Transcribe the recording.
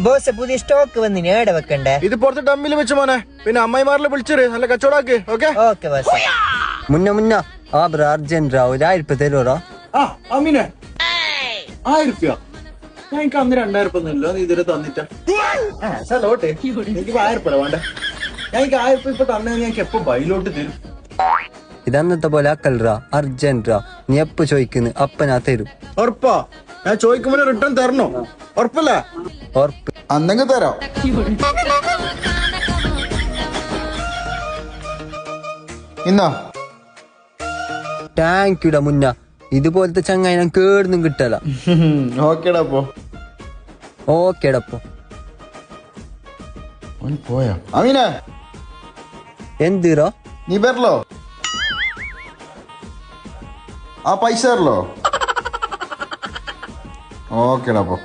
Boss പുതിയ stock വന്നിന് ഏടെ വെക്കണ്ടേ? ഇത് പുറത്ത് ഡമ്മിൽ വെച്ച് മോനെ. പിന്നെ അമ്മായിമാരിൽ വിളിച്ചിട്ട് നല്ല കച്ചവടാക്ക്. Okay okay boss. മുന്ന ആ ബ്രോ അർജന്റ് രാ 1000 രൂപ തരുവോ? ആ അമീനെ 1000 രൂപ ഞാൻ എനിക്ക് അന്ന് 2000 രൂപ ഒന്നുമില്ല. നീ ഇതുവരെ തന്നിട്ട ഓട്ടെ എനിക്ക് 1000 രൂപ വേണ്ട. ഞാൻ എനിക്ക് 1000 രൂപ ഇപ്പൊ തന്നെ ഞാൻ എപ്പോ ബൈലോട്ട് തരും. ഇതന്നത്തെ പോലെ ആക്കൽറാ അർജന്റ് രാ. നീ എപ്പോ ചോദിക്കുന്നു അപ്പ ഞാൻ തരും. ഉറപ്പാ? ഞാൻ ചോദിക്കുമ്പോ റിട്ടേൺ തരണോ? ഉറപ്പല്ലേ? ഉറപ്പ്. അന്നെങ്കിൽ തരാം. ഇന്നാ താങ്ക് യുടാ മുന്ന. ഇതുപോലത്തെ ചങ്ങായി ഞാൻ കേടുന്നും കിട്ടല. ഓക്കേടാ പോ. ഓക്കേടപ്പോ പോയാ അമീനെ എന്തിറോ? നീ വരലോ? ആ പൈസ തരലോ? ഓക്കേടാ പോ.